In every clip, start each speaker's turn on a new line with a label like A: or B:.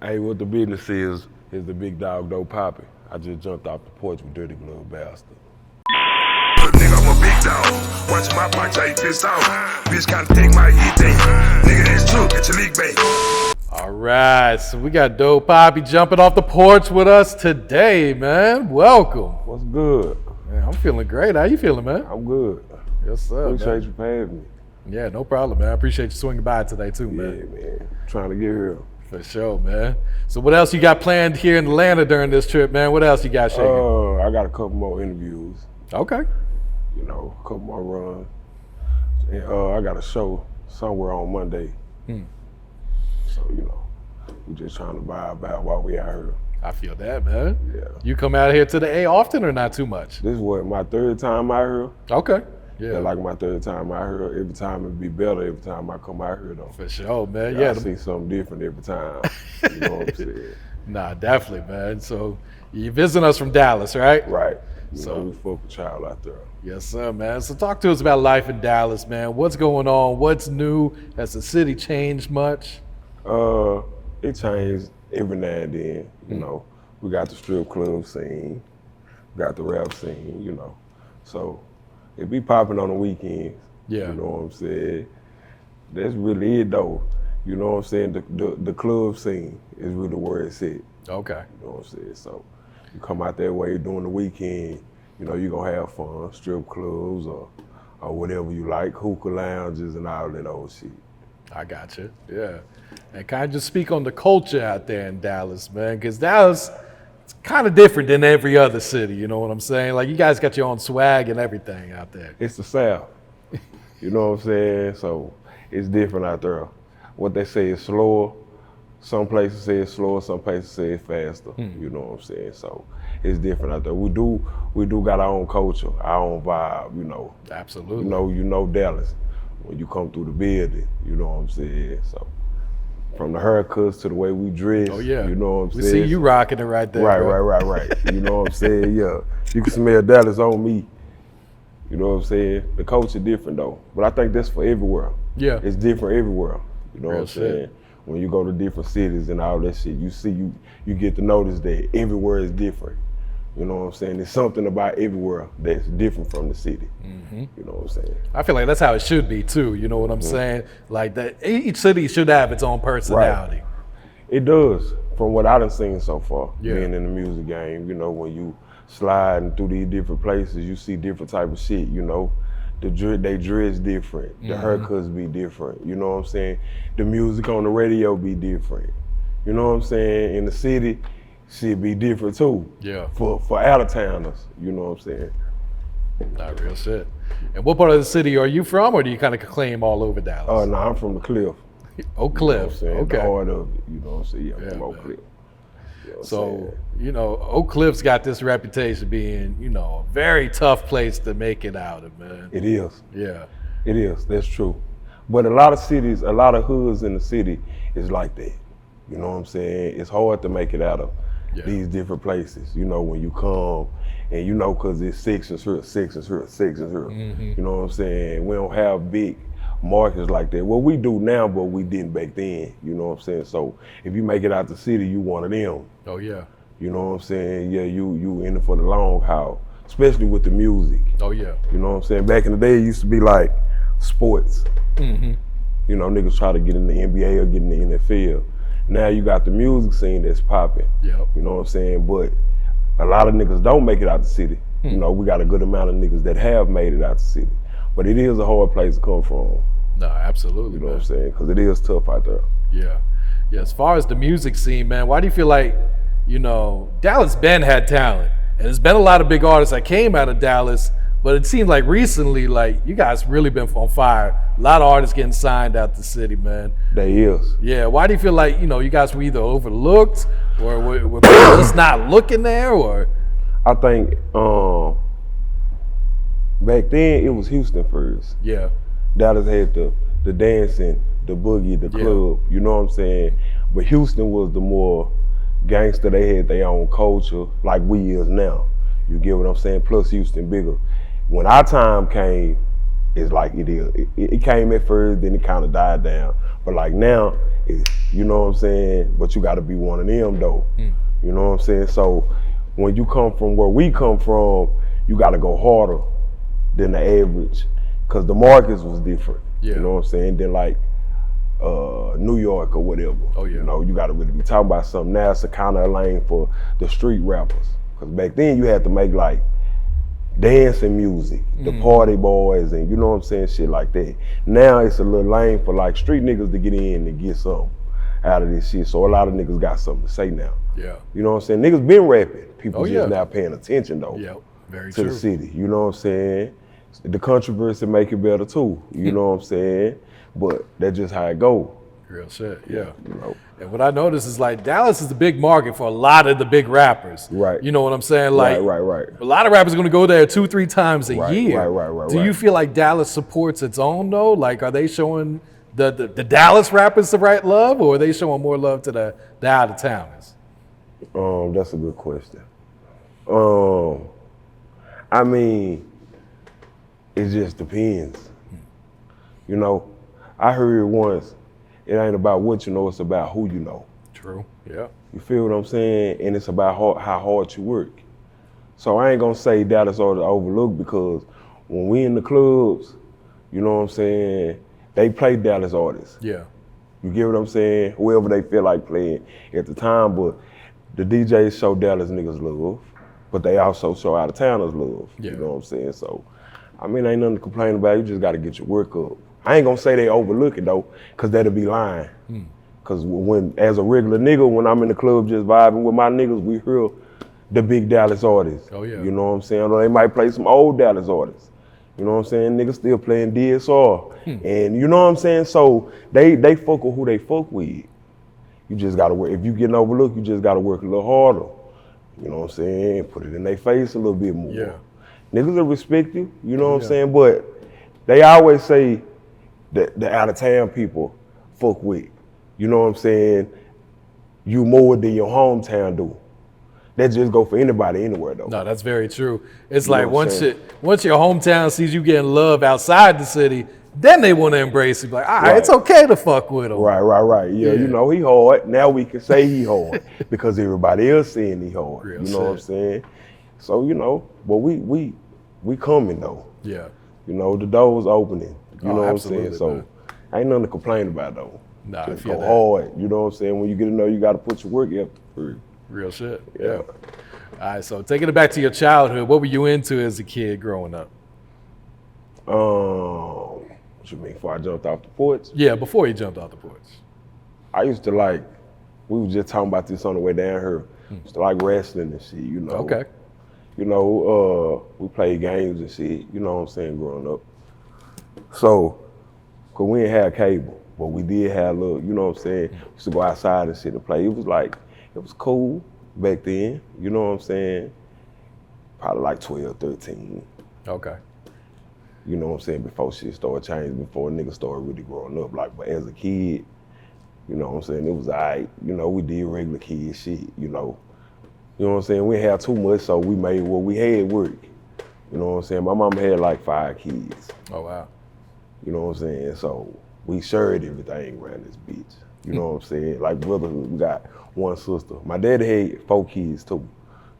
A: Hey, what the business is the big dog DoePapi. I just jumped off the porch with Dirty Glove Bastard.
B: Nigga, I'm a big dog. Watch my punch, I pissed off. Bitch gotta take my eat thing. Nigga, that's true. Get your league bait.
C: All right, so we got DoePapi jumping off the porch with us today, man. Welcome.
A: What's good?
C: Man, I'm feeling great. How you feeling, man?
A: I'm good.
C: Yes, sir.
A: Appreciate you for having me.
C: Yeah, no problem, man. I appreciate you swinging by today, too, man.
A: Yeah, man. Trying to get here.
C: For sure, man. So what else you got planned here in Atlanta during this trip, man? What else you got shaking?
A: I got a couple more interviews.
C: Okay.
A: You know, a couple more runs. And I got a show somewhere on Monday. So, you know, we just trying to vibe out while we out here.
C: I feel that, man.
A: Yeah.
C: You come out here to the A often or not too much?
A: This is what, my third time out here.
C: Okay.
A: Yeah,
C: Yeah,
A: like my third time out here. Every time it be better every time I come out here, though.
C: for sure, man.
A: I
C: Yeah.
A: see something different every time. You know what I'm saying?
C: Nah, definitely, man. So you visiting us from Dallas, right?
A: Right. You
C: So-
A: know, we fuck with child out there.
C: Yes, sir, man. So talk to us about life in Dallas, man. What's going on? What's new? Has the city changed much?
A: It changed every now and then. You know, we got the strip club scene, we got the rap scene. You know, so it be popping on the weekends.
C: Yeah.
A: You know what I'm saying? That's really it, though. You know what I'm saying? The club scene is really where it's at.
C: Okay.
A: You know what I'm saying? So you come out that way during the weekend, you know, you're gonna have fun, strip clubs or whatever you like, hookah lounges and all that old shit.
C: I got you. Yeah. And can I just speak on the culture out there in Dallas, man? Because Dallas, it's kind of different than every other city, you know what I'm saying? Like, you guys got your own swag and everything out there.
A: It's the South. You know what I'm saying? So it's different out there. What they say is slower. Some places say it's slower, some places say it's faster. You know what I'm saying? So it's different out there. We do got our own culture, our own vibe, you know.
C: Absolutely.
A: You know Dallas. When you come through the building, you know what I'm saying? So from the haircuts to the way we dress,
C: Oh, yeah.
A: you know what I'm
C: We
A: saying?
C: see you rocking it right there.
A: Right,
C: bro.
A: right. You know what I'm saying? Yeah. You can smell Dallas on me. You know what I'm saying? The culture different though. But I think that's for everywhere.
C: Yeah.
A: It's different everywhere. You know
C: Real
A: what I'm
C: shit.
A: saying? When you go to different cities and all that shit, you get to notice that everywhere is different. You know what I'm saying? There's something about everywhere that's different from the city. You know what I'm saying?
C: I feel like that's how it should be too. You know what I'm saying? Like that, each city should have its own personality.
A: It does, from what I done seen so far,
C: Yeah.
A: being in the music game. You know, when you sliding through these different places, you see different type of shit, you know. They dress different, the haircuts be different, you know what I'm saying? The music on the radio be different. You know what I'm saying? In the city, shit be different too.
C: Yeah.
A: For out of towners, you know what I'm saying?
C: Not real shit. And what part of the city are you from, or do you kind of claim all over Dallas?
A: Oh, no, I'm from the Cliff.
C: Oak
A: You know what I'm
C: Cliff.
A: saying? The
C: Okay.
A: heart of it, you know what I'm saying? Yeah,
C: Yeah,
A: from Oak
C: man.
A: Cliff. You know what I'm
C: So,
A: saying?
C: you know, Oak Cliff's got this reputation being, you know, a very tough place to make it out of, man.
A: It is.
C: Yeah.
A: It is, that's true. But a lot of cities, a lot of hoods in the city is like that. You know what I'm saying? It's hard to make it out of
C: Yeah.
A: these different places, you know, when you come and you know, cause it's sections here, sections here, sections here. You know what I'm saying? We don't have big markets like that. Well, we do now, but we didn't back then, you know what I'm saying? So if you make it out the city, you one of them.
C: Oh, yeah.
A: You know what I'm saying? Yeah, you in it for the long haul, especially with the music.
C: Oh, yeah.
A: You know what I'm saying? Back in the day, it used to be like sports. You know, niggas try to get in the NBA or get in the NFL. Now you got the music scene that's popping.
C: Yep.
A: You know what I'm saying? But a lot of niggas don't make it out the city. You know, we got a good amount of niggas that have made it out the city. But it is a hard place to come from.
C: No, absolutely,
A: You know
C: man.
A: what I'm saying? Because it is tough out there.
C: Yeah. Yeah, as far as the music scene, man, why do you feel like, you know, Dallas Ben had talent, and there's been a lot of big artists that came out of Dallas, but it seems like recently, like, you guys really been on fire. A lot of artists getting signed out the city, man.
A: They is.
C: Yeah, why do you feel like, you know, you guys were either overlooked or were people just not looking there, or?
A: I think back then it was Houston first.
C: Yeah.
A: Dallas had the dancing, the boogie, the
C: Yeah.
A: club, you know what I'm saying? But Houston was the more gangster. They had their own culture like we is now. You get what I'm saying? Plus Houston bigger. When our time came, it's like it is. It came at first, then it kind of died down. But like now, it's, you know what I'm saying? But you got to be one of them though. You know what I'm saying? So when you come from where we come from, you got to go harder than the average, because the markets was different.
C: Yeah.
A: You know what I'm saying? Then like New York or whatever.
C: Oh yeah.
A: You know, you got to really be talking about something. Now it's a kind of lane for the street rappers, because back then you had to make like dancing music, the party boys, and you know what I'm saying, shit like that. Now it's a little lane for like street niggas to get in and get something out of this shit. So a lot of niggas got something to say now.
C: Yeah.
A: You know what I'm saying? Niggas been rapping. People
C: Oh,
A: just
C: yeah.
A: now paying attention though.
C: Yeah. Very
A: to
C: true.
A: the city. You know what I'm saying? The controversy make it better too. You know what I'm saying? But that's just how it go.
C: Real shit. Yeah.
A: You know?
C: And what I noticed is like Dallas is a big market for a lot of the big rappers.
A: Right.
C: You know what I'm saying? Like
A: Right.
C: a lot of rappers are gonna go there 2-3 times a
A: Right,
C: year.
A: right.
C: Do you feel like Dallas supports its own though? Like are they showing the Dallas rappers the right love, or are they showing more love to the out of towners?
A: That's a good question. I mean, it just depends. You know, I heard once, it ain't about what you know, it's about who you know.
C: True. Yeah.
A: You feel what I'm saying? And it's about how hard you work. So I ain't gonna say Dallas are overlooked, because when we in the clubs, you know what I'm saying, they play Dallas artists.
C: Yeah.
A: You get what I'm saying? Whoever they feel like playing at the time, but the DJs show Dallas niggas love, but they also show out of towners love.
C: Yeah.
A: You know what I'm saying? So, I mean, ain't nothing to complain about. You just gotta get your work up. I ain't gonna say they overlook it though, cause that'll be lying. Cause when, as a regular nigga, when I'm in the club just vibing with my niggas, we hear the big Dallas artists.
C: Oh, yeah.
A: You know what I'm saying? Or they might play some old Dallas artists. You know what I'm saying? Niggas still playing DSR. And you know what I'm saying? So they fuck with who they fuck with. You just gotta work. If you getting overlooked, you just gotta work a little harder. You know what I'm saying? Put it in their face a little bit more.
C: Yeah.
A: Niggas will respect you, you know what I'm saying? But they always say that the out of town people fuck with, you know what I'm saying, you more than your hometown do. That just go for anybody anywhere though.
C: No, that's very true. It's
A: You know
C: like
A: what I'm
C: once your hometown sees you getting love outside the city, then they want to embrace you. Like, all right,
A: Right.
C: it's okay to fuck with them.
A: Right. Yeah,
C: Yeah.
A: you know, he hard. Now we can say he hard because everybody else saying he hard.
C: Real
A: you know what I'm
C: shit.
A: saying? So, you know, but we coming though.
C: Yeah.
A: You know, the door's opening. You
C: Oh,
A: know what I'm
C: absolutely,
A: saying? So
C: man.
A: ain't nothing to complain about though.
C: Nah, I
A: Just
C: feel
A: go
C: that.
A: hard. You know what I'm saying? When you get to know you gotta put your work effort.
C: Real shit.
A: Yeah.
C: All right, so taking it back to your childhood, what were you into as a kid growing up?
A: What you mean before I jumped off the porch?
C: Yeah, before you jumped off the porch.
A: I used to like, we was just talking about this on the way down here. Used to like wrestling and shit, you know.
C: Okay.
A: You know, we played games and shit, you know what I'm saying, growing up. So, cause we didn't have cable, but we did have a little, you know what I'm saying, used to go outside and shit and play. It was like, it was cool back then, you know what I'm saying? Probably like 12, 13.
C: Okay.
A: You know what I'm saying, before shit started changing, before niggas started really growing up. Like, but as a kid, you know what I'm saying, it was alright. You know, we did regular kid shit, you know. You know what I'm saying, we didn't have too much, so we made what we had work. You know what I'm saying, my mama had like 5 kids.
C: Oh, wow.
A: You know what I'm saying, so we shared everything around this bitch. You know what I'm saying, like brotherhood, we got 1 sister. My dad had 4 kids too.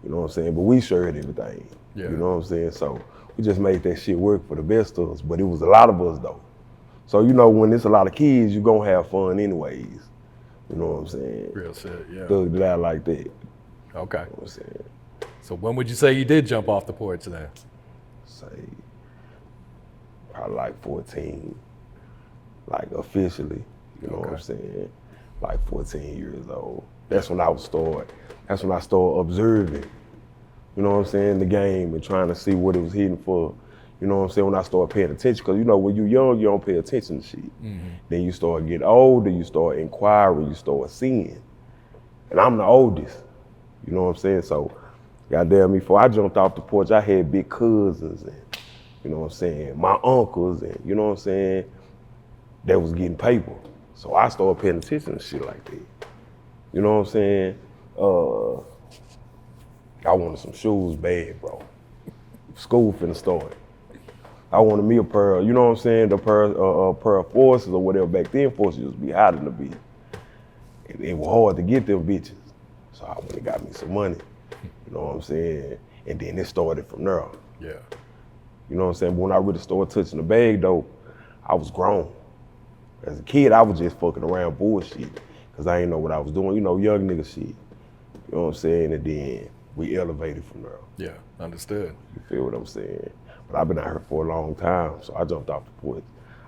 A: You know what I'm saying, but we shared everything.
C: Yeah.
A: You know what I'm saying, so we just made that shit work for the best of us, but it was a lot of us though. So you know, when it's a lot of kids, you gonna have fun anyways. You know what I'm saying?
C: Real shit, yeah.
A: Thugged it out like that. You
C: Okay.
A: know what I'm saying?
C: So when would you say you did jump off the porch then?
A: Say, probably like 14, like officially, you know what I'm
C: Okay.
A: saying? Like 14 years old. That's when I started observing, you know what I'm saying, the game and trying to see what it was hitting for. You know what I'm saying, when I started paying attention, because you know, when you're young, you don't pay attention to shit. Then you start getting older, you start inquiring, you start seeing. And I'm the oldest, you know what I'm saying? So, goddamn me, before I jumped off the porch, I had big cousins and, you know what I'm saying, my uncles and, you know what I'm saying, that was getting paper. So I started paying attention to shit like that. You know what I'm saying? I wanted some shoes bad, bro. School finna start. I wanted me a pair, you know what I'm saying, a pair of forces or whatever. Back then, forces used to be hot in the bitch. It was hard to get them bitches. So I went and got me some money, you know what I'm saying? And then it started from there.
C: Yeah.
A: You know what I'm saying? But when I really started touching the bag though, I was grown. As a kid, I was just fucking around bullshit, cause I didn't know what I was doing, you know, young nigga shit. You know what I'm saying? And then we elevated from there.
C: Yeah, understood.
A: You feel what I'm saying? But I've been out here for a long time, so I jumped off the porch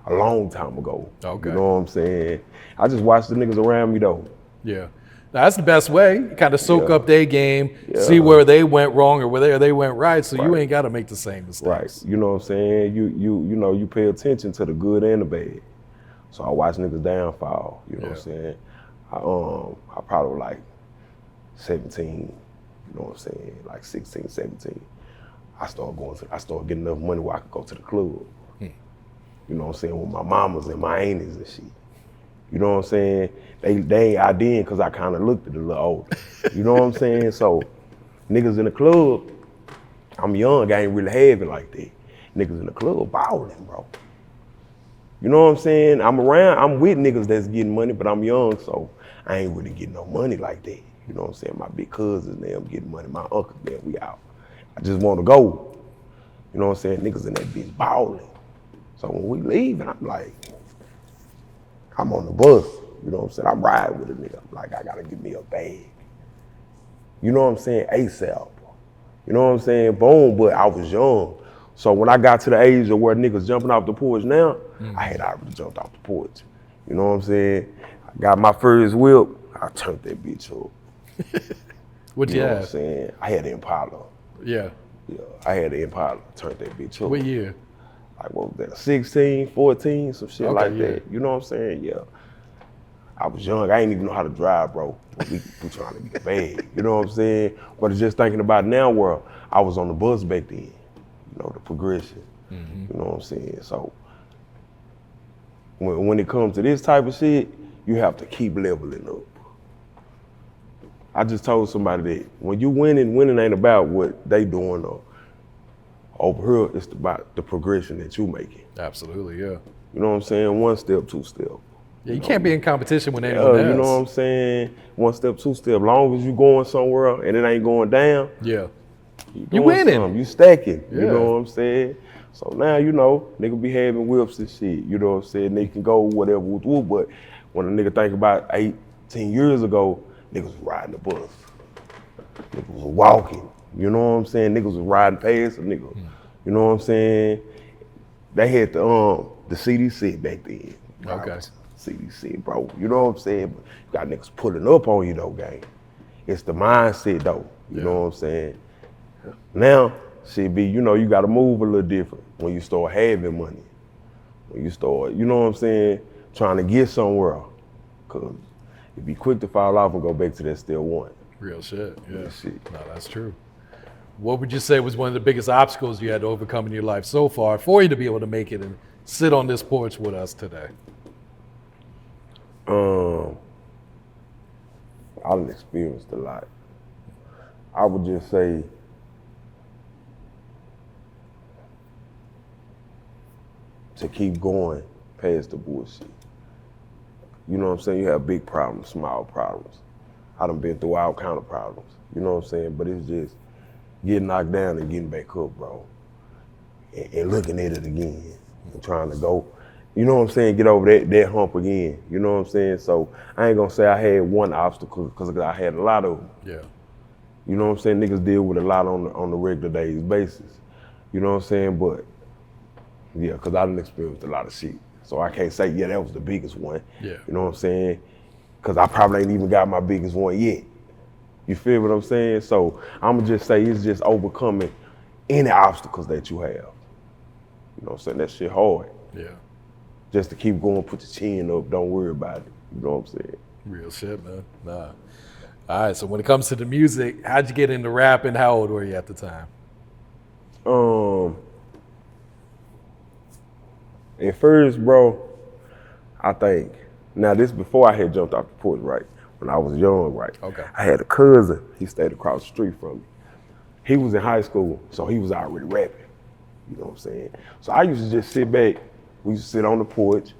A: a long time ago.
C: Okay.
A: You know what I'm saying? I just watched the niggas around me though.
C: Yeah. Now, that's the best way. Kind of soak
A: Yeah.
C: up their game,
A: Yeah.
C: see where they went wrong or where they went right, so you
A: Right.
C: ain't got to make the same mistakes.
A: Right. You know what I'm saying? You know, you pay attention to the good and the bad. So I watch niggas downfall, you know what I'm saying? I probably was like 17, you know what I'm saying? Like 16, 17. I started getting enough money where I could go to the club. You know what I'm saying? With my mamas and my aunties and shit. You know what I'm saying? They ain't IDing because I kind of looked at it a little older. You know what I'm saying? So niggas in the club, I'm young, I ain't really have it like that. Niggas in the club balling, bro. You know what I'm saying? I'm with niggas that's getting money, but I'm young, so I ain't really getting no money like that. You know what I'm saying? My big cousins, them getting money. My uncles, them, we out. I just want to go. You know what I'm saying? Niggas in that bitch balling. So when we leave, and I'm like, I'm on the bus. You know what I'm saying? I'm riding with a nigga. I'm like, I gotta get me a bag. You know what I'm saying? ASAP. You know what I'm saying? Boom, but I was young. So when I got to the age of where niggas jumping off the porch now, I had already jumped off the porch. You know what I'm saying? I got my first whip, I turned that bitch up.
C: What'd
A: You
C: you
A: know what I'm
C: have?
A: saying? I had the Impala.
C: Yeah.
A: Yeah, I had the Impala, turned that bitch up.
C: What year?
A: Like, what was that, 16, 14, some shit
C: Okay,
A: like
C: yeah.
A: that. You know what I'm saying? Yeah. I was young, I didn't even know how to drive, bro. We trying to get bad, you know what I'm saying? But just thinking about now where I was on the bus back then, you know, the progression, you know what I'm saying? So when it comes to this type of shit, you have to keep leveling up. I just told somebody that when you winning ain't about what they doing or over here, it's about the progression that you making.
C: Absolutely, yeah.
A: You know what I'm saying? One step, two step.
C: Yeah, you can't be in competition with anyone else.
A: You know what I'm saying? One step, two step. Long as you going somewhere and it ain't going down,
C: Yeah.
A: you
C: You
A: doing
C: winning.
A: something. You stacking.
C: Yeah.
A: You know what I'm saying? So now, you know, nigga be having whips and shit. You know what I'm saying? They can go whatever, but when a nigga think about 18 years ago, niggas was riding the bus. Niggas was walking. You know what I'm saying? Niggas was riding past a nigga. You know what I'm saying? They had the CDC back then.
C: Okay.
A: CDC, bro. You know what I'm saying? But you got niggas pulling up on you though, gang. It's the mindset though. You know what I'm saying? Now, shit be, you know, you gotta move a little different when you start having money. When you start, you know what I'm saying, trying to get somewhere. Cause you be quick to fall off and go back to that still one.
C: Real shit, yeah.
A: Real shit.
C: No, that's true. What would you say was one of the biggest obstacles you had to overcome in your life so far for you to be able to make it and sit on this porch with us today?
A: I done experienced a lot. I would just say, to keep going past the bullshit. You know what I'm saying? You have big problems, small problems. I done been through all kind of problems. You know what I'm saying? But it's just getting knocked down and getting back up, bro. And looking at it again and trying to go, you know what I'm saying, get over that hump again. You know what I'm saying? So I ain't gonna say I had one obstacle because I had a lot of them.
C: Yeah.
A: You know what I'm saying? Niggas deal with a lot on the regular days basis. You know what I'm saying? But yeah, because I done experienced a lot of shit. So I can't say, yeah, that was the biggest one.
C: Yeah.
A: You know what I'm saying? Because I probably ain't even got my biggest one yet. You feel what I'm saying? So I'm gonna just say it's just overcoming any obstacles that you have. You know what I'm saying? That shit hard.
C: Yeah.
A: Just to keep going, put your chin up, don't worry about it. You know what I'm saying?
C: Real shit, man. Nah. All right, so when it comes to the music, how'd you get into rapping? How old were you at the time?
A: At first, bro, I think, now this before I had jumped off the porch, right? When I was young, right?
C: Okay.
A: I had a cousin, he stayed across the street from me. He was in high school, so he was already rapping. You know what I'm saying? So I used to just sit back. We used to sit on the porch.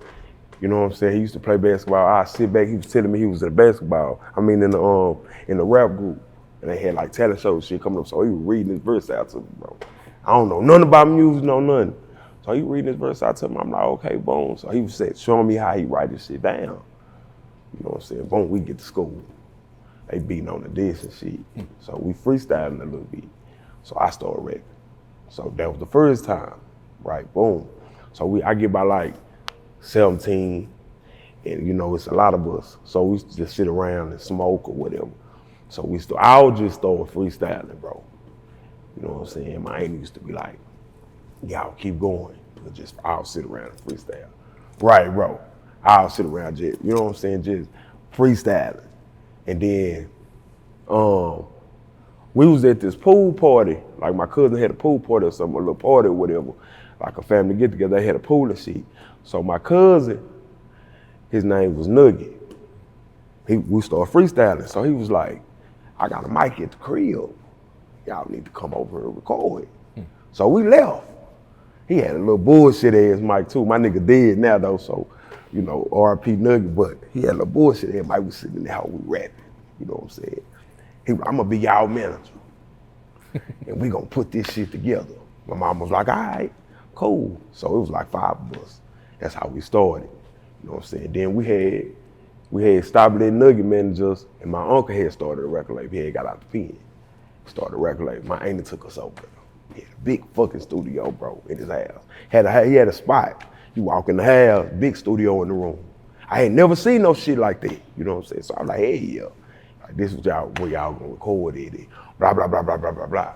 A: You know what I'm saying? He used to play basketball. I'd sit back. He was telling me he was in the basketball. I mean, in the rap group. And they had like talent shows shit coming up. So he was reading his verse out to me, bro. I don't know nothing about music, no nothing. So he reading his verse out to me. I'm like, okay, boom. So he was showing me how he write this shit down. You know what I'm saying? Boom, we get to school. They beating on the disc and shit. So we freestyling a little bit. So I started rapping. So that was the first time, right? Boom. So I get by like 17, and you know, it's a lot of us. So we used to just sit around and smoke or whatever. So I would just start freestyling, bro. You know what I'm saying? My aim used to be like, y'all keep going. But just I'll sit around and freestyle. Right, bro. I'll sit around just, you know what I'm saying, just freestyling. And then we was at this pool party, like my cousin had a pool party or something, a little party or whatever, like a family get together, they had a pool and shit. So my cousin, his name was Nugget. We started freestyling. So he was like, I got a mic at the crib. Y'all need to come over and record. So we left. He had a little bullshit ass mic too. My nigga dead now though, so, you know, R.I.P. Nugget, but he had a little bullshit ass mic. We sitting in there how we rapping, you know what I'm saying? He was like, I'm gonna be y'all manager. And we gonna put this shit together. My mom was like, all right, cool. So it was like 5 of us. That's how we started, you know what I'm saying? Then we had stopped at Nugget managers, and my uncle had started a record label. He had got out the pen, started a record label. My auntie took us over. He had a big fucking studio, bro, in his house. He had a spot. You walk in the house, big studio in the room. I ain't never seen no shit like that, you know what I'm saying? So I was like, hey, yeah, like, this is where y'all gonna record it, blah, blah, blah, blah, blah, blah, blah.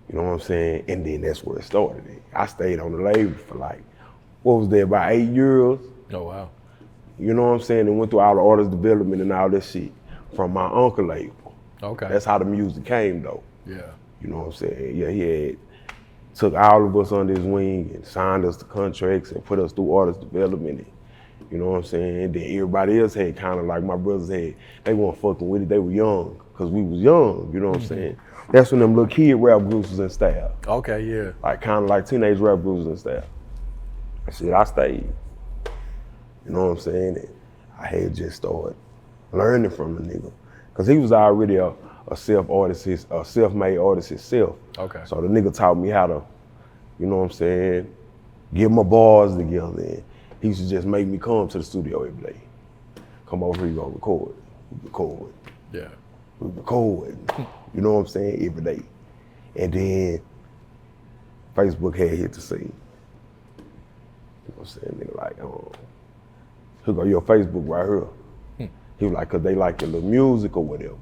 A: You know what I'm saying? And then that's where it started. I stayed on the label for like, what was there, about 8 years.
C: Oh, wow.
A: You know what I'm saying? And went through all the artist development and all this shit from my uncle label.
C: Okay.
A: That's how the music came though.
C: Yeah.
A: You know what I'm saying? Yeah, he had took all of us under his wing and signed us to contracts and put us through artist development. And, you know what I'm saying? And then everybody else had kind of like my brothers had, they weren't fucking with it. They were young, because we was young, you know what I'm saying? That's when them little kid rap groups was in style.
C: Okay, yeah.
A: Like kind of like teenage rap groups in style. I said, I stayed. You know what I'm saying? And I had just started learning from the nigga. Cause he was already a self-made artist himself.
C: Okay.
A: So the nigga taught me how to, you know what I'm saying, get my bars together. And he used to just make me come to the studio every day. Come over here, go record. We record.
C: Yeah.
A: We record. You know what I'm saying? Every day. And then Facebook had hit the scene. You know what I'm saying? Nigga like, here go your Facebook right here. He was like, cause they like your little music or whatever.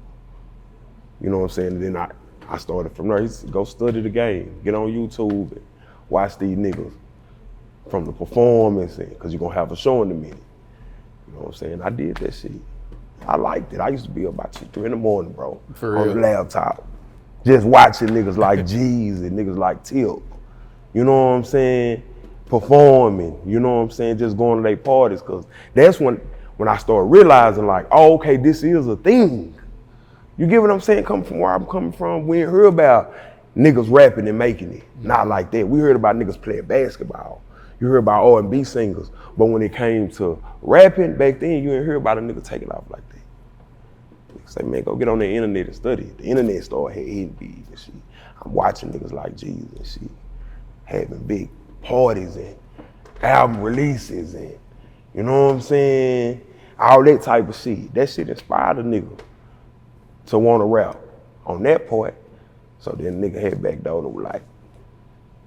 A: You know what I'm saying? And then I started from there. He said, go study the game. Get on YouTube and watch these niggas from the performance, cause you're gonna have a show in a minute. You know what I'm saying? I did that shit. I liked it. I used to be up about 2, 3 in the morning, bro.
C: For
A: on
C: real?
A: the laptop. Just watching niggas like G's and niggas like Tip. You know what I'm saying? Performing, you know what I'm saying? Just going to their parties, cause that's when I started realizing like, oh, okay, this is a thing. You get what I'm saying? Coming from where I'm coming from, we ain't heard about niggas rapping and making it. Not like that. We heard about niggas playing basketball. You heard about R&B singers, but when it came to rapping back then, you didn't hear about a nigga taking off like that. Niggas say, man, go get on the internet and study. The internet started hitting big and shit. I'm watching niggas like Jesus and shit, having big parties and album releases and, you know what I'm saying? All that type of shit. That shit inspired a nigga to want to rap on that part. So then nigga had back door and was like,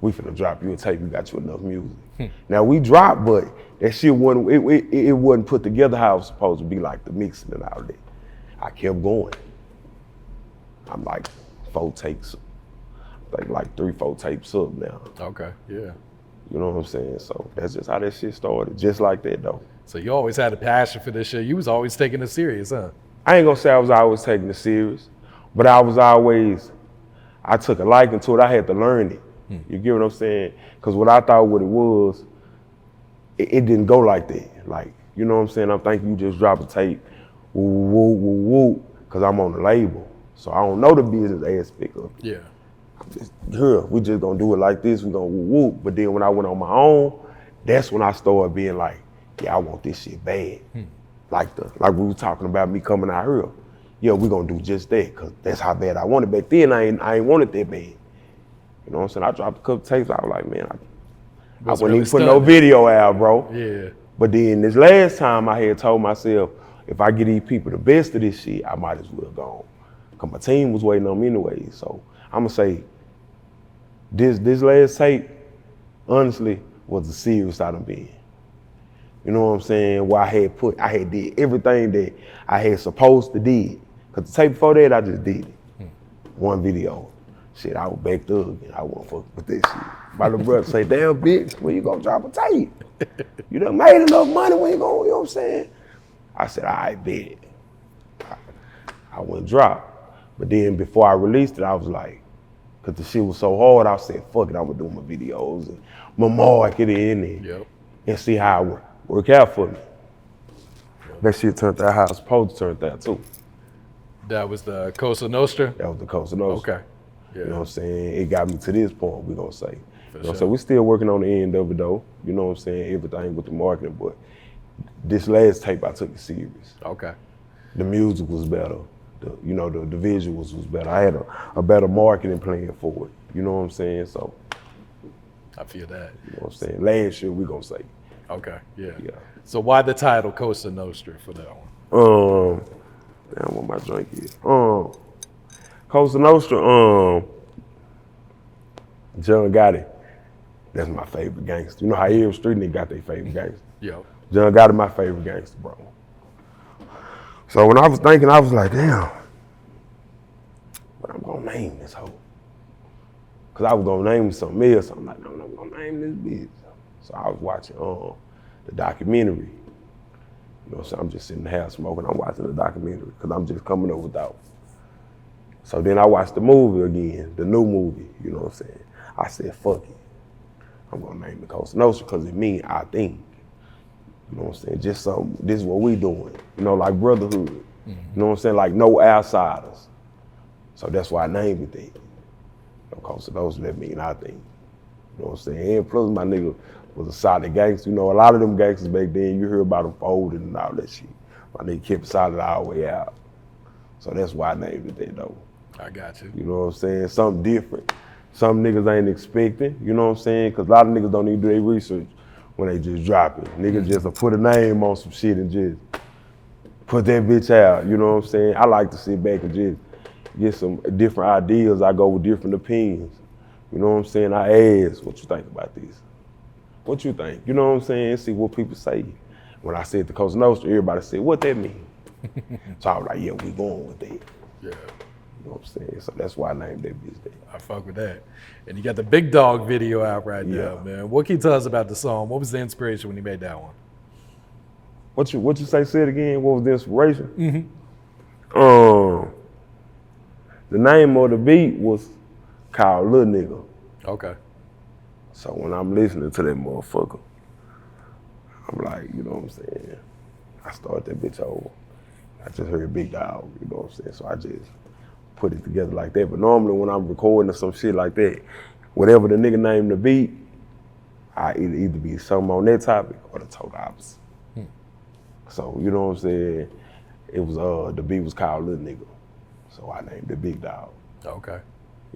A: we finna drop you a tape, we got you enough music. Now we dropped, but that shit wasn't, it wasn't put together how it was supposed to be, like the mixing and all that. I kept going. I'm like 4 takes, I think like 3, 4 tapes up now.
C: Okay, yeah.
A: You know what I'm saying? So that's just how that shit started, just like that though.
C: So you always had a passion for this shit. You was always taking it serious, huh?
A: I ain't gonna say I was always taking it serious, but I took a liking to it. I had to learn it. You get what I'm saying? Because what I thought what it was, it didn't go like that. Like, you know what I'm saying? I'm thinking you just drop a tape, woo, woo, woo, woo, because I'm on the label. So I don't know the business aspect of it.
C: Yeah.
A: Here, we just gonna do it like this, we gonna whoop. But then when I went on my own, that's when I started being like, yeah, I want this shit bad. Like we were talking about me coming out here. Yeah, we gonna do just that, cause that's how bad I want it. Back then, I ain't want it that bad. You know what I'm saying? I dropped a couple tapes, I was like, man, I wouldn't even put no video out, bro.
C: Yeah.
A: But then this last time I had told myself, if I get these people the best of this shit, I might as well go on. Cause my team was waiting on me anyway. So I'ma say, this last tape, honestly, was the serious I done been. You know what I'm saying? Where I had did everything that I had supposed to did. Cause the tape before that, I just did it. One video. Shit, I was backed up and I wasn't fucking with that shit. My little brother say, damn bitch, when you gonna drop a tape? You done made enough money when you gonna, you know what I'm saying? I said, all right, bet. I went drop. But then before I released it, I was like, cause the shit was so hard, I said, fuck it, I'm gonna do my videos and my market in there and see how it work out for me. That shit turned out how it's supposed to turn out too.
C: That was the Cosa Nostra?
A: That was the Costa Notra.
C: Okay. Yeah.
A: You know what I'm saying? It got me to this point, we gonna say. You know what I'm
C: sure.
A: saying? We still working on the end of it though. You know what I'm saying? Everything with the marketing, but this last tape I took it serious.
C: Okay.
A: The music was better. The visuals was better. I had a better marketing plan for it. You know what I'm saying? So
C: I feel that.
A: you know what I'm saying? Last year we gonna say.
C: Okay. Yeah.
A: Yeah.
C: So why the title Cosa Nostra for that one?
A: Damn, what my drink is. Cosa Nostra, John Gotti. That's my favorite gangster. You know how every street nigga got their favorite gangster.
C: Yo.
A: John Gotti my favorite gangster, bro. So when I was thinking, I was like, damn, what I'm gonna name this hoe? Cause I was gonna name something else. I'm like, no, I'm gonna name this bitch. So I was watching the documentary. You know what I'm saying? I'm just sitting in the house smoking, I'm watching the documentary, cause I'm just coming up with thoughts. So then I watched the movie again, the new movie, you know what I'm saying? I said, fuck it. I'm gonna name it Cosa Nostra, cause it means I think. You know what I'm saying? Just something, this is what we doing. You know, like brotherhood. You know what I'm saying? Like no outsiders. So that's why I named it that. You know, Cosa Nostra, that mean I think. You know what I'm saying? And plus my nigga was a solid gangster. You know, a lot of them gangsters back then, you hear about them folding and all that shit. My nigga kept solid all the way out. So that's why I named it that though.
C: I got you.
A: You know what I'm saying? Something different. Some niggas ain't expecting, you know what I'm saying? Cause a lot of niggas don't even do their research when they just drop it. Niggas just put a name on some shit and just put that bitch out, you know what I'm saying? I like to sit back and just get some different ideas. I go with different opinions. You know what I'm saying? I ask, what you think about this? What you think? You know what I'm saying? See what people say. When I said the Cosa Nostra, everybody said, what that mean? So I was like, yeah, we going with that.
C: Yeah.
A: You know what I'm saying? So that's why I named that bitch that.
C: I fuck with that. And you got the Big Dawg video out right now, man. What can you tell us about the song? What was the inspiration when you made that one?
A: What you say it again? What was the inspiration? The name of the beat was called Lil Nigga.
C: Okay.
A: So when I'm listening to that motherfucker, I'm like, you know what I'm saying? I start that bitch over. I just heard Big Dawg, you know what I'm saying? So I just put it together like that. But normally when I'm recording or some shit like that, whatever the nigga named the beat, I either be something on that topic or the total opposite. So, you know what I'm saying? It was, the beat was called Lil Nigga. So I named it Big Dawg.
C: Okay.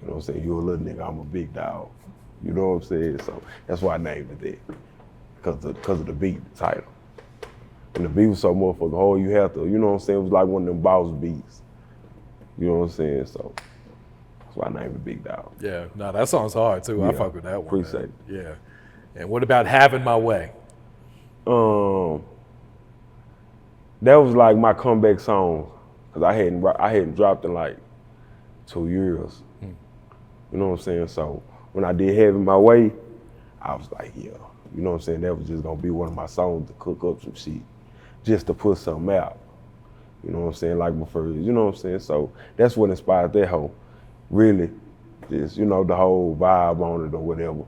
A: You know what I'm saying? You a little nigga, I'm a big dog. You know what I'm saying? So that's why I named it that. Because of the beat, the title. And the beat was so motherfucking hard, you have to, you know what I'm saying? It was like one of them boss beats. You know what I'm saying? So that's why I named it Big Dawg.
C: Yeah, no, that song's hard too. I
A: Yeah,
C: fuck with that one.
A: appreciate
C: man. Yeah. And what about Having My Way?
A: That was like my comeback song. Cause I hadn't dropped in like 2 years. You know what I'm saying? So when I did Having My Way, I was like, yeah. You know what I'm saying? That was just gonna be one of my songs to cook up some shit. Just to put something out. You know what I'm saying? Like my first, you know what I'm saying? So that's what inspired that whole, really, just, you know, the whole vibe on it or whatever.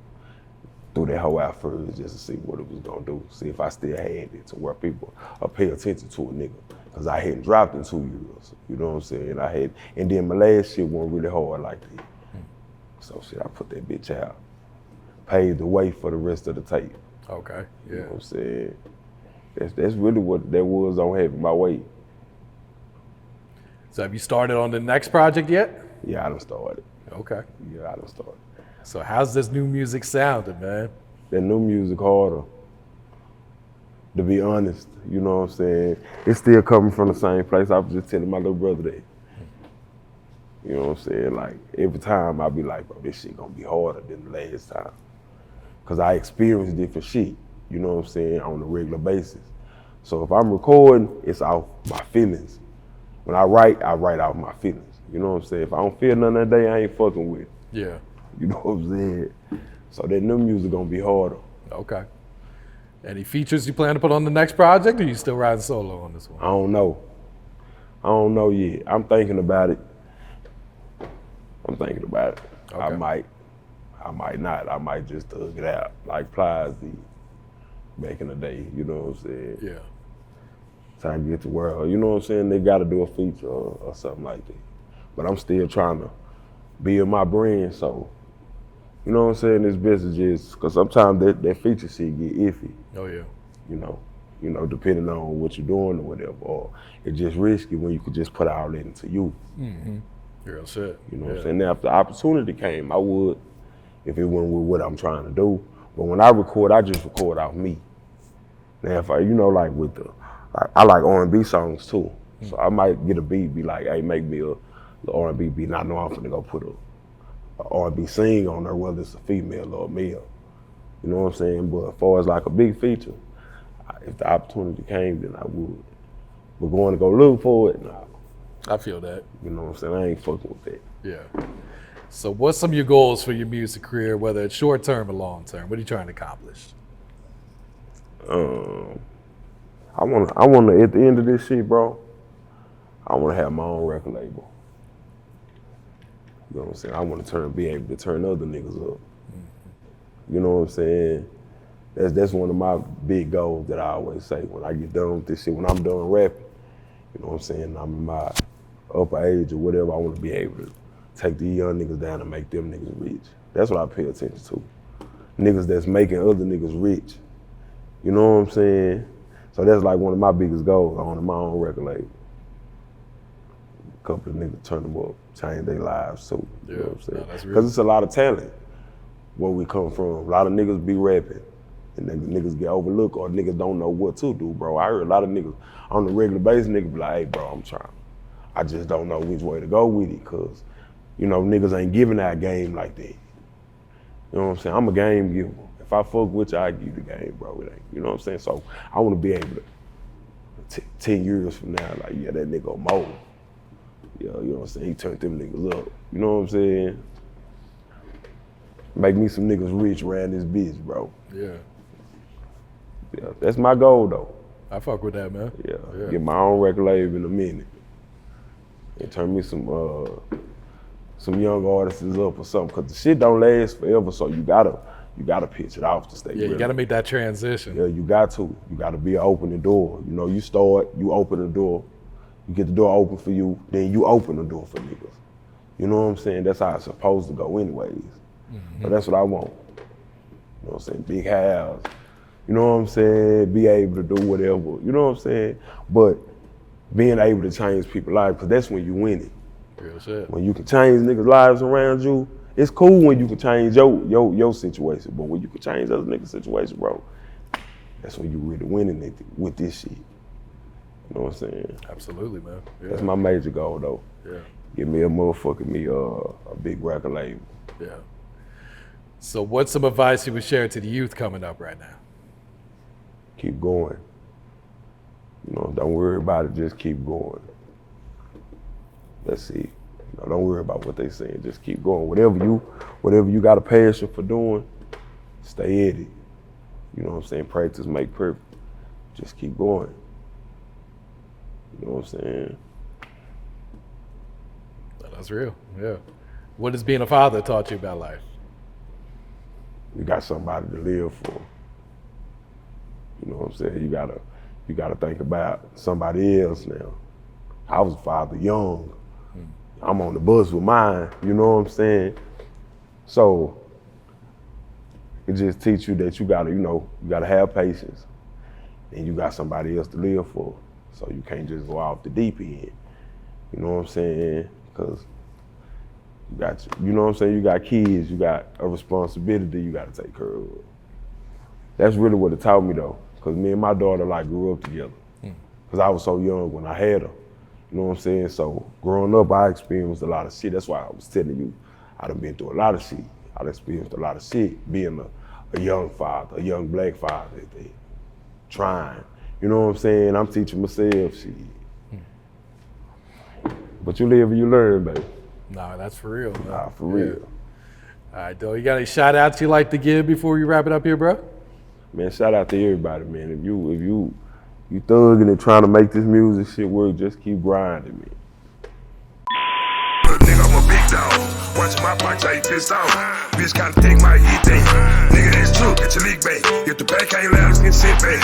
A: Threw that whole out first just to see what it was gonna do. See if I still had it to where people pay attention to a nigga. Cause I hadn't dropped in 2 years. You know what I'm saying? And then my last shit wasn't really hard like that. So shit, I put that bitch out. Paved the way for the rest of the tape.
C: Okay, yeah.
A: You know what I'm saying? That's really what that was on Having My Way.
C: So have you started on the next project yet?
A: Yeah, I done started.
C: Okay.
A: Yeah, I done started.
C: So how's this new music sounding, man?
A: That new music harder. To be honest, you know what I'm saying? It's still coming from the same place. I was just telling my little brother that. You know what I'm saying? Like, every time I be like, bro, this shit gonna be harder than the last time. Cause I experience different shit, you know what I'm saying, on a regular basis. So if I'm recording, it's off my feelings. When I write off my feelings. You know what I'm saying? If I don't feel nothing that day, I ain't fucking with it.
C: Yeah.
A: You know what I'm saying? So that new music gonna be harder.
C: Okay. Any features you plan to put on the next project, or you still riding solo on this one?
A: I don't know yet. I'm thinking about it. Okay. I might not. I might just thug it out like Plies did back in the day. You know what I'm saying?
C: Yeah.
A: Trying to get the world. You know what I'm saying? They got to do a feature or something like that. But I'm still trying to build my brand. So, you know what I'm saying? This business is, because sometimes that feature shit get iffy.
C: Oh yeah.
A: You know, depending on what you're doing or whatever. Or it's just risky when you could just put all that into you.
C: Mm-hmm. Real shit.
A: You know what I'm saying? Now, if the opportunity came, I would, if it went with what I'm trying to do. But when I record, I just record off me. Now, if I, like with I like R&B songs too. So I might get a beat, be like, hey, make me a R&B beat, and I know I'm finna go put a R&B sing on there, whether it's a female or a male. You know what I'm saying? But as far as like a big feature, if the opportunity came, then I would. But going to go look for it, nah.
C: I feel that.
A: You know what I'm saying? I ain't fucking with that.
C: Yeah. So what's some of your goals for your music career, whether it's short term or long term? What are you trying to accomplish?
A: I wanna at the end of this shit, bro, I wanna have my own record label. You know what I'm saying? I wanna be able to turn other niggas up. Mm-hmm. You know what I'm saying? That's one of my big goals that I always say when I get done with this shit, when I'm done rapping. You know what I'm saying? I'm in my upper age or whatever, I wanna be able to take these young niggas down and make them niggas rich. That's what I pay attention to. Niggas that's making other niggas rich. You know what I'm saying? So that's like one of my biggest goals. I want my own record label. A couple of niggas turn them up, change their lives too. You know what I'm saying? Because it's a lot of talent where we come from. A lot of niggas be rapping and niggas get overlooked or niggas don't know what to do, bro. I heard a lot of niggas on the regular basis, niggas be like, hey, bro, I'm trying. I just don't know which way to go with it because, niggas ain't giving that game like that. You know what I'm saying? I'm a game giver. If I fuck with you, I give you the game, bro. It ain't, you know what I'm saying? So I want to be able to, 10 years from now, like, yeah, that nigga mold. Yeah, you know what I'm saying? He turned them niggas up. You know what I'm saying? Make me some niggas rich around this bitch, bro.
C: Yeah.
A: Yeah, that's my goal, though.
C: I fuck with that, man.
A: Yeah. Get my own record label in a minute. And turn me some young artists up or something, because the shit don't last forever, so you gotta pitch it off to stay
C: Yeah, you gotta make that transition.
A: Yeah, you got to. You gotta be an opening door. You start, you open the door, you get the door open for you, then you open the door for niggas. You know what I'm saying? That's how it's supposed to go anyways. Mm-hmm. So that's what I want. You know what I'm saying? Big house. You know what I'm saying? Be able to do whatever. You know what I'm saying? But being able to change people's lives, because that's when you win it.
C: Real shit.
A: When you can change niggas' lives around you, it's cool when you can change your situation, but when you can change other niggas' situation, bro, that's when you really winning it with this shit. You know what I'm saying?
C: Absolutely, man. Yeah.
A: That's my major goal, though.
C: Yeah.
A: Give me a big record label.
C: Yeah. So what's some advice you would share to the youth coming up right now?
A: Keep going. Don't worry about it, just keep going. That's it. Don't worry about what they saying, just keep going. Whatever you got a passion for doing, stay at it. You know what I'm saying? Practice make perfect. Just keep going. You know what I'm saying?
C: That's real, yeah. What has being a father taught you about life?
A: You got somebody to live for. You know what I'm saying? You gotta think about somebody else now. I was a father young. I'm on the bus with mine, you know what I'm saying? So it just teach you that you gotta have patience, and you got somebody else to live for. So you can't just go off the deep end. You know what I'm saying? Because you got kids, you got a responsibility you gotta take care of. That's really what it taught me though, because me and my daughter grew up together. Because I was so young when I had her. You know what I'm saying? So growing up, I experienced a lot of shit. That's why I was telling you, I done been through a lot of shit. I done experienced a lot of shit being a young father, a young black father, trying. You know what I'm saying? I'm teaching myself shit. But you live and you learn, baby.
C: Nah, that's for real. Man.
A: Nah, for real.
C: All right, Doe, you got any shout outs you like to give before you wrap it up here, bro?
A: Man, shout out to everybody, man. If you thugging and trying to make this music shit work, just keep grinding, man.
B: Nigga, I'm a big dog. Watching my box, I ain't pissed off. Bitch gotta take my heat day. Nigga, that's true. It's a league bait. If the back ain't loud, it's get sit back.